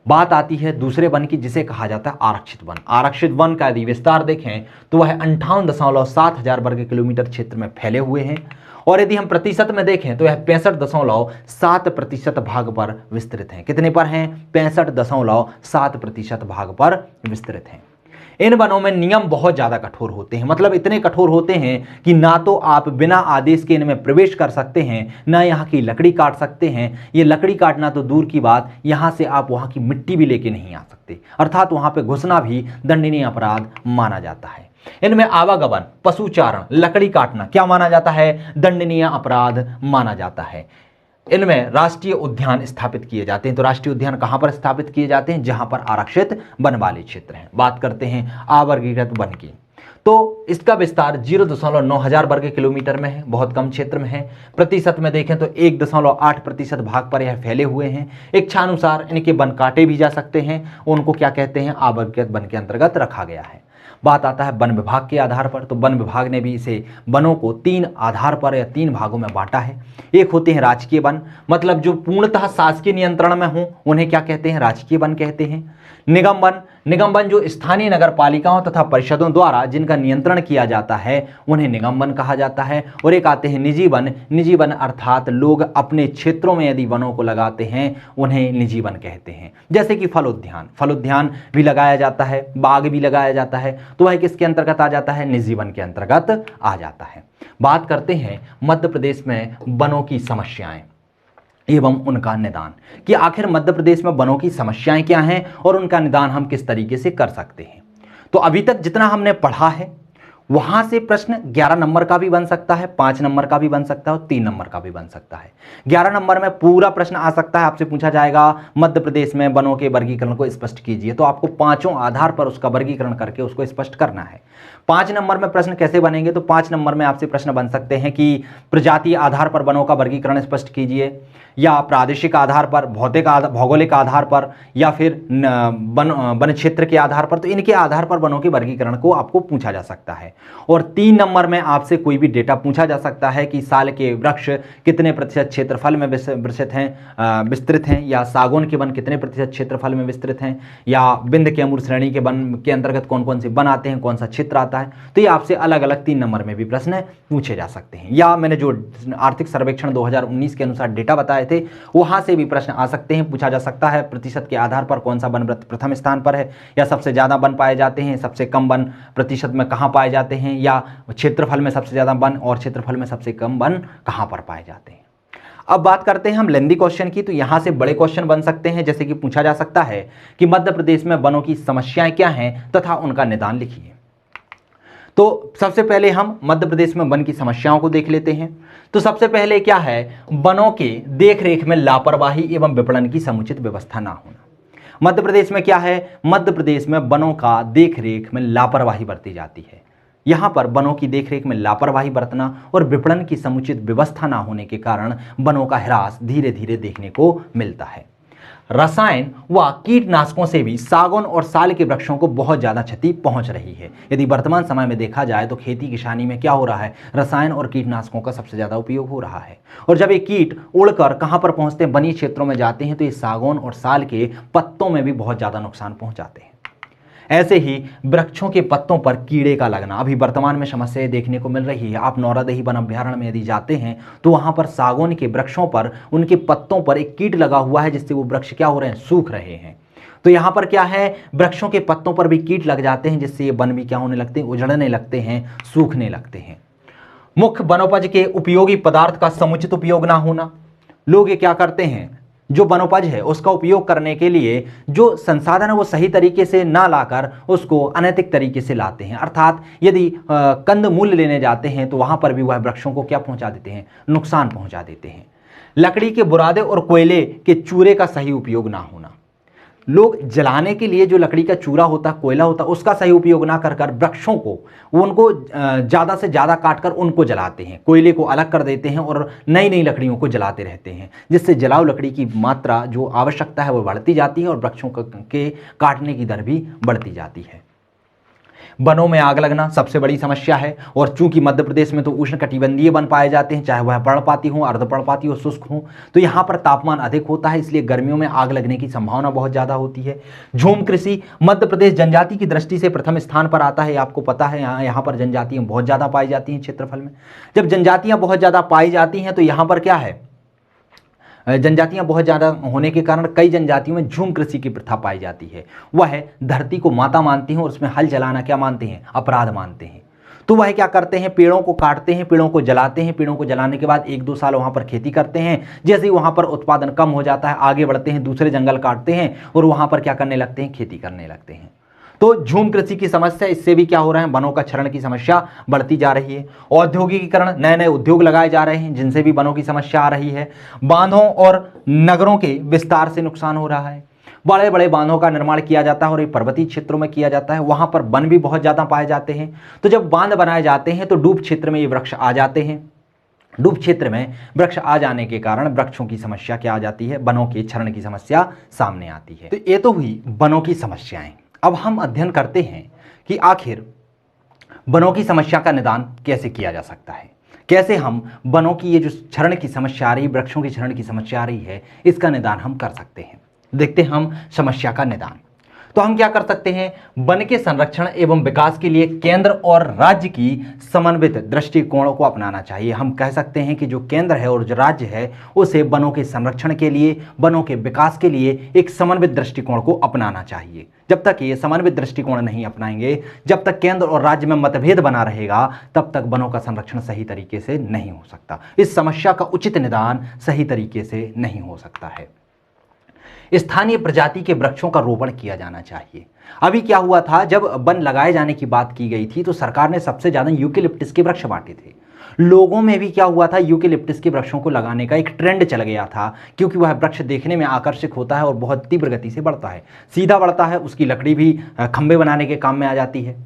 S1: बात आती है दूसरे वन की जिसे कहा जाता है आरक्षित वन। आरक्षित वन का यदि विस्तार देखें तो वह 58.7 हजार वर्ग किलोमीटर क्षेत्र में फैले हुए हैं। और यदि हम प्रतिशत में देखें तो यह 65.7% भाग पर विस्तृत हैं। कितने पर हैं, 65.7% भाग पर विस्तृत हैं। इन वनों में नियम बहुत ज्यादा कठोर होते हैं, मतलब इतने कठोर होते हैं कि ना तो आप बिना आदेश के इनमें प्रवेश कर सकते हैं, ना यहाँ की लकड़ी काट सकते हैं। ये लकड़ी काटना तो दूर की बात, यहाँ से आप वहाँ की मिट्टी भी लेके नहीं आ सकते, अर्थात वहाँ पे घुसना भी दंडनीय अपराध माना जाता है। इनमें आवागमन, पशुचारण, लकड़ी काटना क्या माना जाता है, दंडनीय अपराध माना जाता है। इनमें राष्ट्रीय उद्यान स्थापित किए जाते हैं। तो राष्ट्रीय उद्यान कहां पर स्थापित किए जाते हैं, जहां पर आरक्षित वन वाले क्षेत्र हैं। बात करते हैं अवर्गीकृत वन की, तो इसका विस्तार 0.9 हजार वर्ग किलोमीटर में है, बहुत कम क्षेत्र में है। प्रतिशत में देखें तो 1.8% भाग पर यह फैले हुए हैं। इच्छानुसार इनके वन काटे भी जा सकते हैं, उनको क्या कहते हैं, अवर्गीकृत वन के अंतर्गत रखा गया है। बात आता है वन विभाग के आधार पर, तो वन विभाग ने भी इसे वनों को 3 आधार पर या 3 भागों में बांटा है। एक होते हैं राजकीय वन, मतलब जो पूर्णतः शासकीय नियंत्रण में हों उन्हें क्या कहते हैं, राजकीय वन कहते हैं। निगम वन, निगम वन जो स्थानीय नगर पालिकाओं तथा परिषदों द्वारा जिनका नियंत्रण किया जाता है उन्हें निगम वन कहा जाता है। और एक आते हैं निजी वन, निजी वन अर्थात लोग अपने क्षेत्रों में यदि वनों को लगाते हैं उन्हें निजी वन कहते हैं। जैसे कि फल उद्यान, फल उद्यान भी लगाया जाता है, बाग भी लगाया जाता है, तो वह किसके अंतर्गत आ जाता है, निजी वन के अंतर्गत आ जाता है। बात करते हैं मध्य प्रदेश में वनों की समस्याएं एवं उनका निदान, कि आखिर मध्य प्रदेश में वनों की समस्याएं क्या हैं और उनका निदान हम किस तरीके से कर सकते हैं। तो अभी तक जितना हमने पढ़ा है वहां से प्रश्न 11 नंबर का भी बन सकता है, 5 नंबर का भी बन सकता है और 3 नंबर का भी बन सकता है। 11 नंबर में पूरा प्रश्न आ सकता है, आपसे पूछा जाएगा मध्य प्रदेश में वनों के वर्गीकरण को स्पष्ट कीजिए, तो आपको 5 आधार पर उसका वर्गीकरण करके उसको स्पष्ट करना है। 5 नंबर में प्रश्न कैसे बनेंगे, तो 5 नंबर में आपसे प्रश्न बन सकते हैं कि प्रजातीय आधार पर वनों का वर्गीकरण स्पष्ट कीजिए, या प्रादेशिक आधार पर, भौगोलिक आधार पर, या फिर वन क्षेत्र के आधार पर। तो इनके आधार पर वनों के वर्गीकरण को आपको पूछा जा सकता है। और 3 नंबर में आपसे कोई भी डेटा पूछा जा सकता है कि साल के वृक्ष कितने प्रतिशत क्षेत्रफल में विस्तृत हैं, या सागौन के वन कितने प्रतिशत क्षेत्रफल में विस्तृत हैं, या बिंद के अमूर श्रेणी के वन के अंतर्गत कौन कौन से वन आते हैं, कौन सा क्षेत्र आता है। तो ये आपसे अलग अलग 3 नंबर में भी प्रश्न पूछे जा सकते हैं। या मैंने जो आर्थिक सर्वेक्षण 2019 के अनुसार डेटा बताए थे वहां से भी प्रश्न आ सकते हैं, पूछा जा सकता है प्रतिशत के आधार पर कौन सा वन प्रथम स्थान पर है, या सबसे ज्यादा वन पाए जाते हैं, सबसे कम वन प्रतिशत में कहां पाए जाते जाते हैं, या क्षेत्रफल में सबसे ज़्यादा वन और क्षेत्रफल में सबसे कम वन कहाँ पर पाए जाते हैं। अब बात करते हैं हम लेंदी क्वेश्चन की। तो यहाँ से बड़े क्वेश्चन बन सकते हैं, जैसे कि पूछा जा सकता है कि मध्य प्रदेश में वनों की समस्याएं क्या हैं तथा उनका निदान लिखिए। तो सबसे पहले हम मध्य प्रदेश में वन की समस्याओं को देख लेते हैं। तो सबसे पहले क्या है, वनों के देखरेख में लापरवाही एवं विपणन की समुचित व्यवस्था ना होना। मध्य प्रदेश में क्या है, मध्य प्रदेश में वनों का देखरेख में लापरवाही बरती जाती है। यहाँ पर वनों की देखरेख में लापरवाही बरतना और विपणन की समुचित व्यवस्था ना होने के कारण वनों का ह्रास धीरे धीरे देखने को मिलता है। रसायन व कीटनाशकों से भी सागौन और साल के वृक्षों को बहुत ज़्यादा क्षति पहुंच रही है। यदि वर्तमान समय में देखा जाए तो खेती किसानी में क्या हो रहा है, रसायन और कीटनाशकों का सबसे ज़्यादा उपयोग हो रहा है। और जब ये कीट उड़कर कहाँ पर पहुँचते हैं, वनीय क्षेत्रों में जाते हैं, तो ये सागौन और साल के पत्तों में भी बहुत ज़्यादा नुकसान पहुँचाते हैं। ऐसे ही वृक्षों के पत्तों पर कीड़े का लगना अभी वर्तमान में समस्या देखने को मिल रही है। आप नौरादही वन अभ्यारण्य में यदि जाते हैं तो वहां पर सागौन के वृक्षों पर उनके पत्तों पर एक कीट लगा हुआ है, जिससे वो वृक्ष क्या हो रहे हैं, सूख रहे हैं। तो यहाँ पर क्या है, वृक्षों के पत्तों पर भी कीट लग जाते हैं, जिससे ये वन भी क्या होने लगते हैं, उजड़ने लगते हैं, सूखने लगते हैं। मुख्य वनोपज के उपयोगी पदार्थ का समुचित उपयोग ना होना। लोग ये क्या करते हैं, जो वनोपज है उसका उपयोग करने के लिए जो संसाधन है वो सही तरीके से ना लाकर उसको अनैतिक तरीके से लाते हैं। अर्थात यदि कंद मूल्य लेने जाते हैं तो वहां पर भी वह वृक्षों को क्या पहुंचा देते हैं, नुकसान पहुंचा देते हैं। लकड़ी के बुरादे और कोयले के चूरे का सही उपयोग ना होना। लोग जलाने के लिए जो लकड़ी का चूरा होता, कोयला होता, उसका सही उपयोग ना कर कर वृक्षों को उनको ज़्यादा से ज़्यादा काटकर उनको जलाते हैं, कोयले को अलग कर देते हैं और नई नई लकड़ियों को जलाते रहते हैं, जिससे जलाऊ लकड़ी की मात्रा जो आवश्यकता है वो बढ़ती जाती है और वृक्षों के काटने की दर भी बढ़ती जाती है। वनों में आग लगना सबसे बड़ी समस्या है। और चूंकि मध्य प्रदेश में तो उष्णकटिबंधीय वन पाए जाते हैं, चाहे वह पर्णपाती हो, अर्धपर्णपाती हो, शुष्क हो, तो यहाँ पर तापमान अधिक होता है, इसलिए गर्मियों में आग लगने की संभावना बहुत ज़्यादा होती है। झूम कृषि मध्य प्रदेश जनजाति की दृष्टि से प्रथम स्थान पर आता है। आपको पता है यहाँ पर जनजातियाँ बहुत ज़्यादा पाई जाती हैं क्षेत्रफल में। जब जनजातियाँ बहुत ज़्यादा पाई जाती हैं तो यहाँ पर क्या है, जनजातियां बहुत ज़्यादा होने के कारण कई जनजातियों में झूम कृषि की प्रथा पाई जाती है। वह धरती को माता मानती हैं और उसमें हल चलाना क्या मानते हैं, अपराध मानते हैं। तो वह क्या करते हैं, पेड़ों को काटते हैं, पेड़ों को जलाते हैं, पेड़ों को जलाने के बाद 1-2 साल वहाँ पर खेती करते हैं। जैसे ही वहाँ पर उत्पादन कम हो जाता है, आगे बढ़ते हैं, दूसरे जंगल काटते हैं और वहाँ पर क्या करने लगते हैं, खेती करने लगते हैं। तो झूम कृषि की समस्या, इससे भी क्या हो रहा है, वनों का क्षरण की समस्या बढ़ती जा रही है। औद्योगिकीकरण, नए नए उद्योग लगाए जा रहे हैं, जिनसे भी वनों की समस्या आ रही है। बांधों और नगरों के विस्तार से नुकसान हो रहा है। बड़े बड़े बांधों का निर्माण किया जाता है और ये पर्वतीय क्षेत्रों में किया जाता है, वहां पर वन भी बहुत ज़्यादा पाए जाते हैं। तो जब बांध बनाए जाते हैं तो डूब क्षेत्र में ये वृक्ष आ जाते हैं। डूब क्षेत्र में वृक्ष आ जाने के कारण वृक्षों की समस्या क्या आ जाती है, वनों के क्षरण की समस्या सामने आती है। तो ये तो हुई वनों की समस्याएं। अब हम अध्ययन करते हैं कि आखिर वनों की समस्या का निदान कैसे किया जा सकता है, कैसे हम वनों की ये जो क्षरण की समस्या आ रही है, वृक्षों की क्षरण की समस्या आ रही है, इसका निदान हम कर सकते हैं। देखते हैं हम समस्या का निदान। तो हम क्या कर सकते हैं, वन के संरक्षण एवं विकास के लिए केंद्र और राज्य की समन्वित दृष्टिकोण को अपनाना चाहिए। हम कह सकते हैं कि जो केंद्र है और जो राज्य है उसे वनों के संरक्षण के लिए, वनों के विकास के लिए एक समन्वित दृष्टिकोण को अपनाना चाहिए। जब तक ये समन्वित दृष्टिकोण नहीं अपनाएंगे, जब तक केंद्र और राज्य में मतभेद बना रहेगा, तब तक वनों का संरक्षण सही तरीके से नहीं हो सकता। इस समस्या का उचित निदान सही तरीके से नहीं हो सकता है। स्थानीय प्रजाति के वृक्षों का रोपण किया जाना चाहिए। अभी क्या हुआ था, जब वन लगाए जाने की बात की गई थी तो सरकार ने सबसे ज्यादा यूकेलिप्टस के वृक्ष बांटे थे। लोगों में भी क्या हुआ था, यूकेलिप्टस के वृक्षों को लगाने का एक ट्रेंड चल गया था, क्योंकि वह वृक्ष देखने में आकर्षक होता है और बहुत तीव्र गति से बढ़ता है, सीधा बढ़ता है, उसकी लकड़ी भी खंबे बनाने के काम में आ जाती है।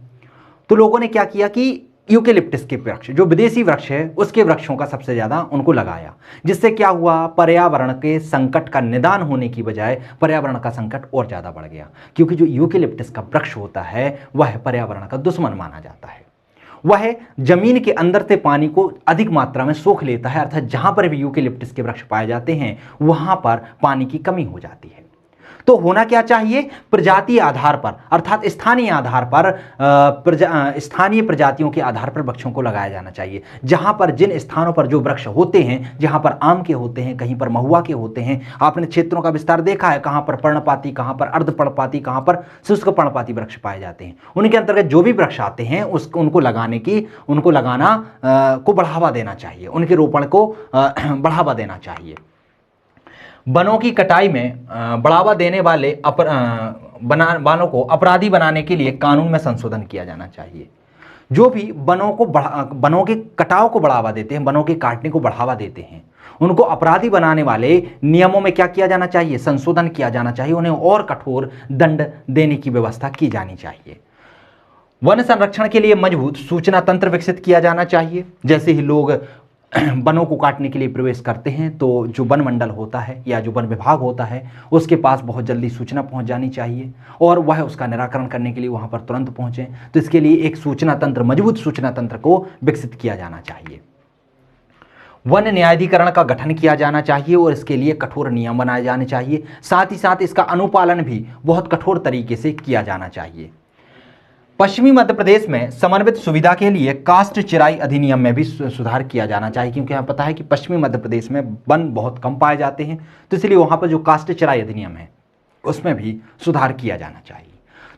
S1: तो लोगों ने क्या किया कि यूकेलिप्टस के वृक्ष, जो विदेशी वृक्ष है, उसके वृक्षों का सबसे ज़्यादा उनको लगाया, जिससे क्या हुआ, पर्यावरण के संकट का निदान होने की बजाय पर्यावरण का संकट और ज़्यादा बढ़ गया। क्योंकि जो यूकेलिप्टस का वृक्ष होता है वह पर्यावरण का दुश्मन माना जाता है। वह जमीन के अंदर से पानी को अधिक मात्रा में सोख लेता है, अर्थात जहाँ पर भी यूकेलिप्टस के वृक्ष पाए जाते हैं वहाँ पर पानी की कमी हो जाती है। तो होना क्या चाहिए, प्रजातीय आधार पर अर्थात स्थानीय आधार पर स्थानीय प्रजातियों के आधार पर वृक्षों को लगाया जाना चाहिए। जहां पर जिन स्थानों पर जो वृक्ष होते हैं, जहां पर आम के होते हैं, कहीं पर महुआ के होते हैं, आपने क्षेत्रों का विस्तार देखा है, कहां पर पर्णपाती, कहां पर अर्धपर्णपाती, कहां पर शुष्क पर्णपाती वृक्ष पाए जाते हैं। उनके अंतर्गत जो भी वृक्ष आते हैं उनको लगाना को बढ़ावा देना चाहिए, उनके रोपण को बढ़ावा देना चाहिए। वनों की कटाई में बढ़ावा देने वाले वनों को अपराधी बनाने के लिए कानून में संशोधन किया जाना चाहिए। जो भी वनों के कटाव को बढ़ावा देते हैं, वनों के काटने को बढ़ावा देते हैं, उनको अपराधी बनाने वाले नियमों में क्या किया जाना चाहिए, संशोधन किया जाना चाहिए। उन्हें और कठोर दंड देने की व्यवस्था की जानी चाहिए। वन संरक्षण के लिए मजबूत सूचना तंत्र विकसित किया जाना चाहिए। जैसे ही लोग वनों को काटने के लिए प्रवेश करते हैं तो जो वन मंडल होता है या जो वन विभाग होता है उसके पास बहुत जल्दी सूचना पहुंच जानी चाहिए और वह उसका निराकरण करने के लिए वहां पर तुरंत पहुंचे। तो इसके लिए एक सूचना तंत्र, मजबूत सूचना तंत्र को विकसित किया जाना चाहिए। वन न्यायाधिकरण का गठन किया जाना चाहिए और इसके लिए कठोर नियम बनाए जाने चाहिए। साथ ही साथ इसका अनुपालन भी बहुत कठोर तरीके से किया जाना चाहिए। पश्चिमी मध्य प्रदेश में समन्वित सुविधा के लिए काष्ठ चिराई अधिनियम में भी सुधार किया जाना चाहिए, क्योंकि हमें पता है कि पश्चिमी मध्य प्रदेश में वन बहुत कम पाए जाते हैं, तो इसलिए वहां पर जो काष्ठ चिराई अधिनियम है उसमें भी सुधार किया जाना चाहिए।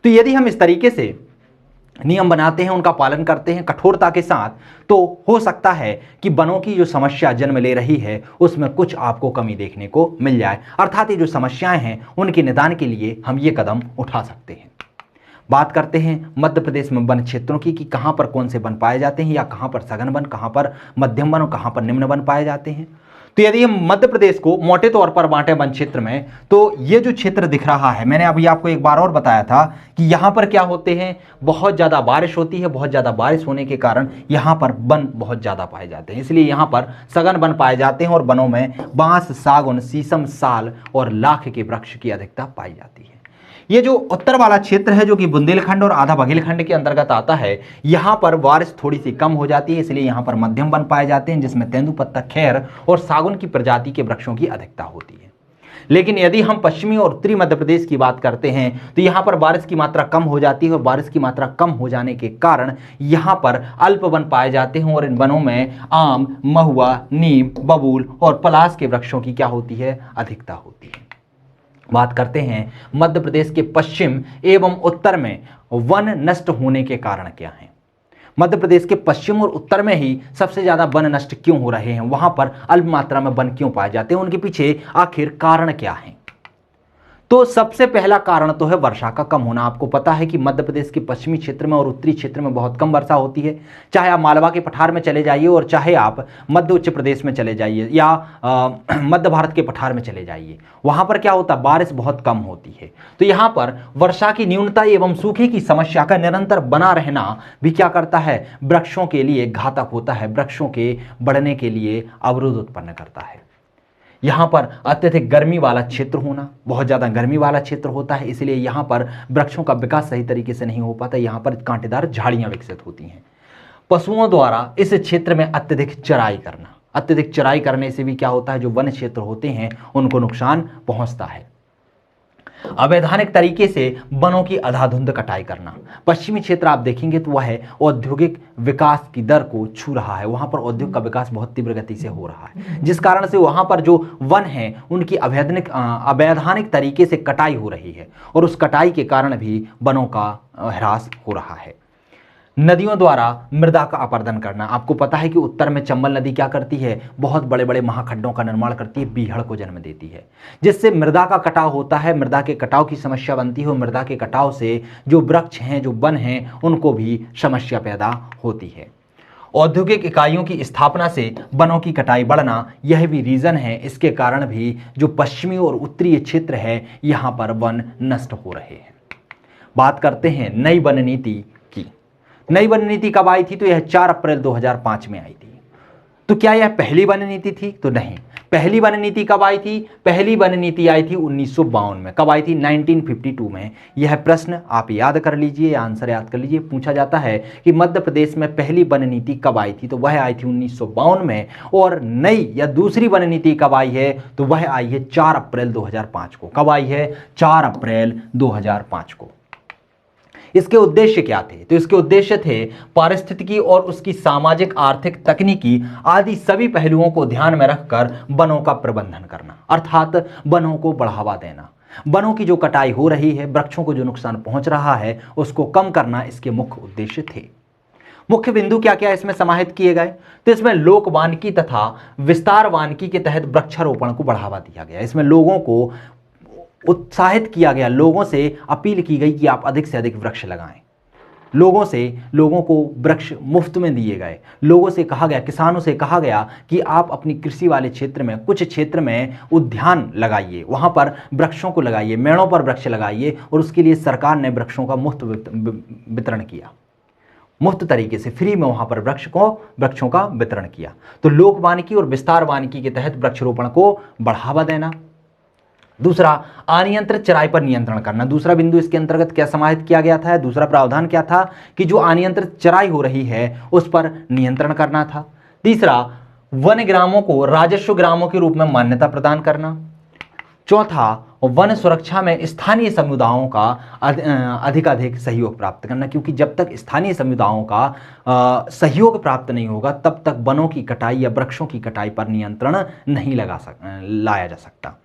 S1: तो यदि हम इस तरीके से नियम बनाते हैं, उनका पालन करते हैं कठोरता के साथ, तो हो सकता है कि वनों की जो समस्या जन्म ले रही है उसमें कुछ आपको कमी देखने को मिल जाए, अर्थात ये जो समस्याएं हैं उनके निदान के लिए हम ये कदम उठा सकते हैं। बात करते हैं मध्य प्रदेश में वन क्षेत्रों की कि कहां पर कौन से वन पाए जाते हैं, या कहां पर सघन वन, कहां पर मध्यम वन और कहां पर निम्न वन पाए जाते हैं। तो यदि हम मध्य प्रदेश को मोटे तौर पर बांटे वन क्षेत्र में, तो ये जो क्षेत्र दिख रहा है, मैंने अभी आपको एक बार और बताया था कि यहां पर क्या होते हैं, बहुत ज्यादा बारिश होती है, बहुत ज्यादा बारिश होने के कारण यहां पर वन बहुत ज्यादा पाए जाते हैं, इसलिए यहां पर सघन वन पाए जाते हैं और वनों में बांस, सागौन, शीशम, साल और लाख के वृक्ष की अधिकता पाई जाती है। ये जो उत्तर वाला क्षेत्र है जो कि बुंदेलखंड और आधा बघेलखंड के अंतर्गत आता है, यहाँ पर बारिश थोड़ी सी कम हो जाती है, इसलिए यहाँ पर मध्यम वन पाए जाते हैं जिसमें तेंदुपत्ता, खैर और सागौन की प्रजाति के वृक्षों की अधिकता होती है। लेकिन यदि हम पश्चिमी और उत्तरी मध्य प्रदेश की बात करते हैं तो यहाँ पर बारिश की मात्रा कम हो जाती है और बारिश की मात्रा कम हो जाने के कारण यहाँ पर अल्प वन पाए जाते हैं और इन वनों में आम, महुआ, नीम, बबूल और पलाश के वृक्षों की क्या होती है, अधिकता होती है। बात करते हैं मध्य प्रदेश के पश्चिम एवं उत्तर में वन नष्ट होने के कारण क्या हैं। मध्य प्रदेश के पश्चिम और उत्तर में ही सबसे ज्यादा वन नष्ट क्यों हो रहे हैं, वहां पर अल्प मात्रा में वन क्यों पाए जाते हैं, उनके पीछे आखिर कारण क्या है। तो सबसे पहला कारण तो है वर्षा का कम होना। आपको पता है कि मध्य प्रदेश के पश्चिमी क्षेत्र में और उत्तरी क्षेत्र में बहुत कम वर्षा होती है। चाहे आप मालवा के पठार में चले जाइए और चाहे आप मध्य उच्च प्रदेश में चले जाइए या मध्य भारत के पठार में चले जाइए, वहां पर क्या होता है, बारिश बहुत कम होती है। तो यहाँ पर वर्षा की न्यूनता एवं सूखे की समस्या का निरंतर बना रहना भी क्या करता है, वृक्षों के लिए घातक होता है, वृक्षों के बढ़ने के लिए अवरोध उत्पन्न करता है। यहाँ पर अत्यधिक गर्मी वाला क्षेत्र होना, बहुत ज़्यादा गर्मी वाला क्षेत्र होता है, इसलिए यहाँ पर वृक्षों का विकास सही तरीके से नहीं हो पाता, यहाँ पर कांटेदार झाड़ियाँ विकसित होती हैं। पशुओं द्वारा इस क्षेत्र में अत्यधिक चराई करने से भी क्या होता है, जो वन क्षेत्र होते हैं उनको नुकसान पहुँचता है। अवैधानिक तरीके से वनों की अंधाधुंध कटाई करना। पश्चिमी क्षेत्र आप देखेंगे तो वह है औद्योगिक विकास की दर को छू रहा है, वहां पर औद्योग का विकास बहुत तीव्र गति से हो रहा है, जिस कारण से वहां पर जो वन है उनकी अवैधानिक तरीके से कटाई हो रही है और उस कटाई के कारण भी वनों का ह्रास हो रहा है। नदियों द्वारा मृदा का अपरदन करना। आपको पता है कि उत्तर में चंबल नदी क्या करती है, बहुत बड़े बड़े महाखड्डों का निर्माण करती है, बीहड़ को जन्म देती है, जिससे मृदा का कटाव होता है, मृदा के कटाव की समस्या बनती है और मृदा के कटाव से जो वृक्ष हैं, जो वन हैं, उनको भी समस्या पैदा होती है। औद्योगिक इकाइयों की स्थापना से वनों की कटाई बढ़ना, यह भी रीजन है, इसके कारण भी जो पश्चिमी और उत्तरीय क्षेत्र है यहाँ पर वन नष्ट हो रहे हैं। बात करते हैं नई वन नीति की। नई वन नीति कब आई थी, तो यह 4 अप्रैल 2005 में आई थी। तो क्या यह पहली वन नीति थी, तो नहीं, पहली वन नीति कब आई थी? पहली वन नीति आई थी 1952 में। कब आई थी? 1952 में। यह प्रश्न आप याद कर लीजिए, आंसर याद कर लीजिए। पूछा जाता है कि मध्य प्रदेश में पहली वन नीति कब आई थी, तो वह आई थी 1952 में। और नई या दूसरी वन नीति कब आई है, तो वह आई है 4 अप्रैल 2005 को। कब आई है? 4 अप्रैल 2005 को। इसके उद्देश्य क्या थे? तो इसके उद्देश्य थे पारिस्थितिकी और उसकी सामाजिक, आर्थिक, तकनीकी आदि सभी पहलुओं को ध्यान में रखकर वनों का प्रबंधन करना, अर्थात वनों को बढ़ावा देना। वनों की जो कटाई हो रही है, वृक्षों को जो नुकसान पहुंच रहा है, उसको कम करना इसके मुख्य उद्देश्य थे। मुख्य बिंदु क्या क्या इसमें समाहित किए गए? तो इसमें लोक वानिकी तथा विस्तार वानिकी के तहत वृक्षारोपण को बढ़ावा दिया गया। इसमें लोगों को उत्साहित किया गया, लोगों से अपील की गई कि आप अधिक से अधिक वृक्ष लगाएं। लोगों को वृक्ष मुफ्त में दिए गए। लोगों से कहा गया, किसानों से कहा गया कि आप अपनी कृषि वाले क्षेत्र में, कुछ क्षेत्र में उद्यान लगाइए, वहां पर वृक्षों को लगाइए, मेड़ों पर वृक्ष लगाइए। और उसके लिए सरकार ने वृक्षों का मुफ्त वितरण किया, मुफ्त तरीके से फ्री में वहां पर वृक्षों का वितरण किया। तो लोक वानिकी और विस्तार वानिकी के तहत वृक्षारोपण को बढ़ावा देना। दूसरा, अनियंत्रित चराई पर नियंत्रण करना। दूसरा बिंदु इसके अंतर्गत क्या समाहित किया गया था? दूसरा प्रावधान क्या था? कि जो अनियंत्रित चराई हो रही है उस पर नियंत्रण करना था। तीसरा, वन ग्रामों को राजस्व ग्रामों के रूप में मान्यता प्रदान करना। चौथा, वन सुरक्षा में स्थानीय समुदायों का अधिकाधिक सहयोग प्राप्त करना, क्योंकि जब तक स्थानीय समुदायों का सहयोग प्राप्त नहीं होगा तब तक वनों की कटाई या वृक्षों की कटाई पर नियंत्रण नहीं लाया जा सकता।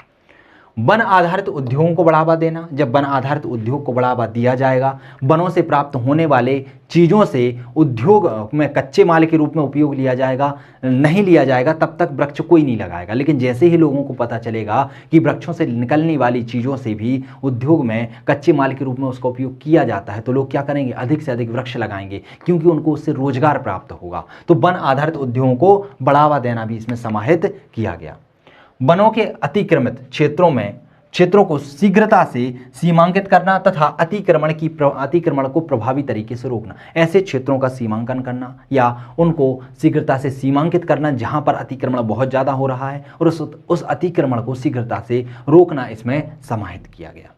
S1: वन आधारित उद्योगों को बढ़ावा देना। जब वन आधारित उद्योग को बढ़ावा दिया जाएगा, वनों से प्राप्त होने वाले चीज़ों से उद्योग में कच्चे माल के रूप में उपयोग लिया जाएगा, नहीं लिया जाएगा, तब तक वृक्ष कोई नहीं लगाएगा। लेकिन जैसे ही लोगों को पता चलेगा कि वृक्षों से निकलने वाली चीज़ों से भी उद्योग में कच्चे माल के रूप में उसका उपयोग किया जाता है, तो लोग क्या करेंगे? अधिक से अधिक वृक्ष लगाएंगे, क्योंकि उनको उससे रोजगार प्राप्त होगा। तो वन आधारित उद्योगों को बढ़ावा देना भी इसमें समाहित किया गया। वनों के अतिक्रमित क्षेत्रों को शीघ्रता से सीमांकित करना तथा अतिक्रमण को प्रभावी तरीके से रोकना। ऐसे क्षेत्रों का सीमांकन करना या उनको शीघ्रता से सीमांकित करना जहां पर अतिक्रमण बहुत ज़्यादा हो रहा है, और उस अतिक्रमण को शीघ्रता से रोकना इसमें समाहित किया गया।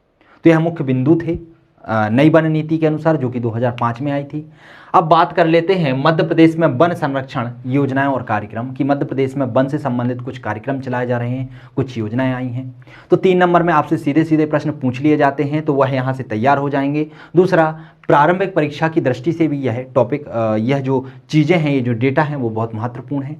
S1: तो यह मुख्य बिंदु थे नई वन नीति के अनुसार, जो कि 2005 में आई थी। अब बात कर लेते हैं मध्य प्रदेश में वन संरक्षण योजनाएं और कार्यक्रम, कि मध्य प्रदेश में वन से संबंधित कुछ कार्यक्रम चलाए जा रहे हैं, कुछ योजनाएं आई हैं। तो 3 नंबर में आपसे सीधे सीधे प्रश्न पूछ लिए जाते हैं, तो वह यहाँ से तैयार हो जाएंगे। दूसरा, प्रारंभिक परीक्षा की दृष्टि से भी यह टॉपिक, यह जो चीज़ें हैं, ये जो डेटा हैं, वो बहुत महत्वपूर्ण है।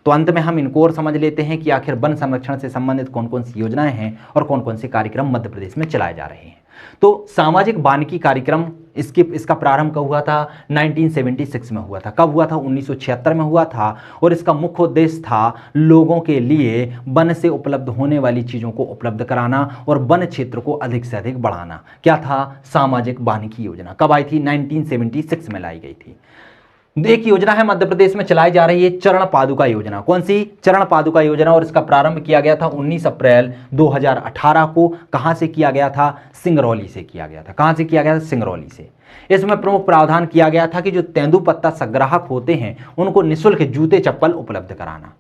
S1: तो अंत में हम इनको और समझ लेते हैं कि आखिर वन संरक्षण से संबंधित कौन कौन सी योजनाएं हैं और कौन कौन से कार्यक्रम मध्य प्रदेश में चलाए जा रहे हैं। तो सामाजिक वानिकी कार्यक्रम, इसका प्रारंभ कब हुआ था? 1976 में हुआ था। कब हुआ था? 1976 में हुआ था। और इसका मुख्य उद्देश्य था लोगों के लिए वन से उपलब्ध होने वाली चीज़ों को उपलब्ध कराना और वन क्षेत्र को अधिक से अधिक बढ़ाना। क्या था? सामाजिक वानिकी योजना। कब आई थी? 1976 में लाई गई थी। एक योजना है मध्य प्रदेश में चलाई जा रही है, चरण पादुका योजना। कौन सी? चरण पादुका योजना। और इसका प्रारंभ किया गया था 19 अप्रैल 2018 को। कहां से किया गया था? सिंगरौली से किया गया था। कहां से किया गया था? सिंगरौली से। इसमें प्रमुख प्रावधान किया गया था कि जो तेंदुपत्ता संग्राहक होते हैं उनको निःशुल्क जूते चप्पल उपलब्ध कराना।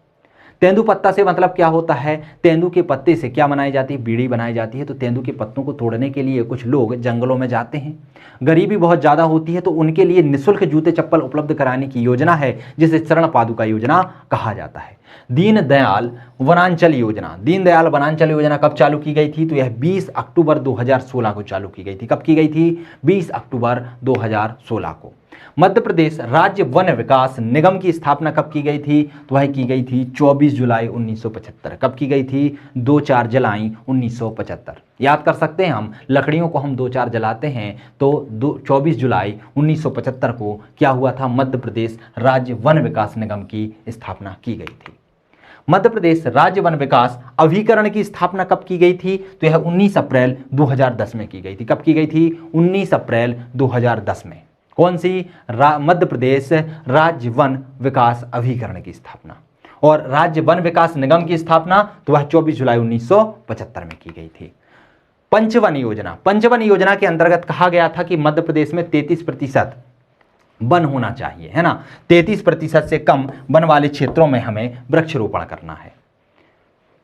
S1: तेंदुपत्ता से मतलब क्या होता है? तेंदु के पत्ते से क्या बनाई जाती है? बीड़ी बनाई जाती है। तो तेंदु के पत्तों को तोड़ने के लिए कुछ लोग जंगलों में जाते हैं, गरीबी बहुत ज़्यादा होती है, तो उनके लिए निःशुल्क जूते चप्पल उपलब्ध कराने की योजना है, जिसे चरण पादुका योजना कहा जाता है। दीनदयाल वनांचल योजना। दीनदयाल वनांचल योजना कब चालू की गई थी? तो यह 20 अक्टूबर 2016 को चालू की गई थी। कब की गई थी? 20 अक्टूबर 2016 को। मध्य प्रदेश राज्य वन विकास निगम की स्थापना कब की गई थी? तो वह की गई थी 24 जुलाई 1975। कब की गई थी? 2-4 जुलाई 1975। याद कर सकते हैं हम, लकड़ियों को हम 2-4 जलाते हैं, तो 24 जुलाई 1975 को क्या हुआ था? मध्य प्रदेश राज्य वन विकास निगम की स्थापना की गई थी। मध्य प्रदेश राज्य वन विकास अभिकरण की स्थापना कब की गई थी? तो यह 19 अप्रैल 2010 में की गई थी। कब की गई थी? 19 अप्रैल 2010 में। कौन सी? मध्य प्रदेश राज्य वन विकास अभिकरण की स्थापना। और राज्य वन विकास निगम की स्थापना तो वह 24 जुलाई 1975 में की गई थी। पंचवन योजना। पंचवन योजना के अंतर्गत कहा गया था कि मध्य प्रदेश में 33% वन होना चाहिए, है ना। 33% से कम वन वाले क्षेत्रों में हमें वृक्षारोपण करना है।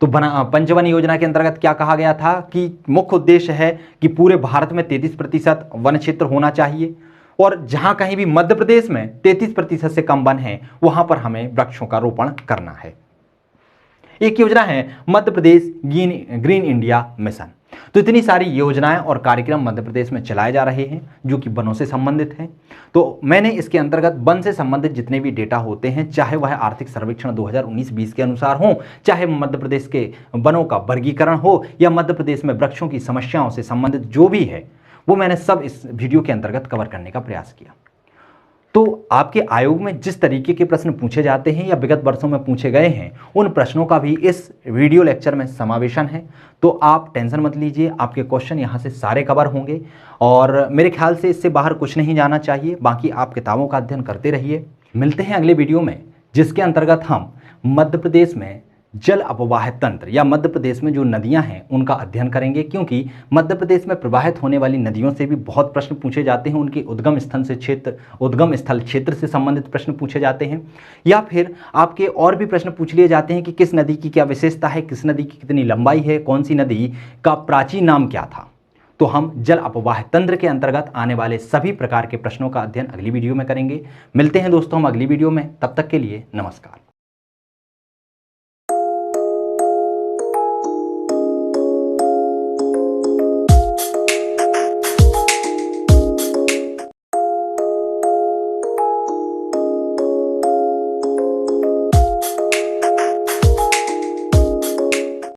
S1: तो पंचवन योजना के अंतर्गत क्या कहा गया था कि मुख्य उद्देश्य है कि पूरे भारत में 33% वन क्षेत्र होना चाहिए और जहां कहीं भी मध्य प्रदेश में 33% से कम वन है वहां पर हमें वृक्षों का रोपण करना है। एक योजना है Madhya Pradesh green India mission. तो इतनी सारी योजनाएं और कार्यक्रम मध्य प्रदेश में चलाए जा रहे हैं जो कि वनों से संबंधित हैं। तो मैंने इसके अंतर्गत वन से संबंधित जितने भी डेटा होते हैं, चाहे वह आर्थिक सर्वेक्षण 2019-20 के अनुसार हो, चाहे मध्य प्रदेश के वनों का वर्गीकरण हो या मध्य प्रदेश में वृक्षों की समस्याओं से संबंधित जो भी है, वो मैंने सब इस वीडियो के अंतर्गत कवर करने का प्रयास किया। तो आपके आयोग में जिस तरीके के प्रश्न पूछे जाते हैं या विगत वर्षों में पूछे गए हैं, उन प्रश्नों का भी इस वीडियो लेक्चर में समावेशन है। तो आप टेंशन मत लीजिए, आपके क्वेश्चन यहाँ से सारे कवर होंगे और मेरे ख्याल से इससे बाहर कुछ नहीं जाना चाहिए। बाकी आप किताबों का अध्ययन करते रहिए। मिलते हैं अगले वीडियो में, जिसके अंतर्गत हम मध्य प्रदेश में जल अपवाह तंत्र या मध्य प्रदेश में जो नदियां हैं उनका अध्ययन करेंगे, क्योंकि मध्य प्रदेश में प्रवाहित होने वाली नदियों से भी बहुत प्रश्न पूछे जाते हैं। उनके उद्गम स्थल क्षेत्र से संबंधित प्रश्न पूछे जाते हैं या फिर आपके और भी प्रश्न पूछ लिए जाते हैं कि किस नदी की क्या विशेषता है, किस नदी की कितनी लंबाई है, कौन सी नदी का प्राचीन नाम क्या था। तो हम जल अपवाह तंत्र के अंतर्गत आने वाले सभी प्रकार के प्रश्नों का अध्ययन अगली वीडियो में करेंगे। मिलते हैं दोस्तों हम अगली वीडियो में, तब तक के लिए नमस्कार।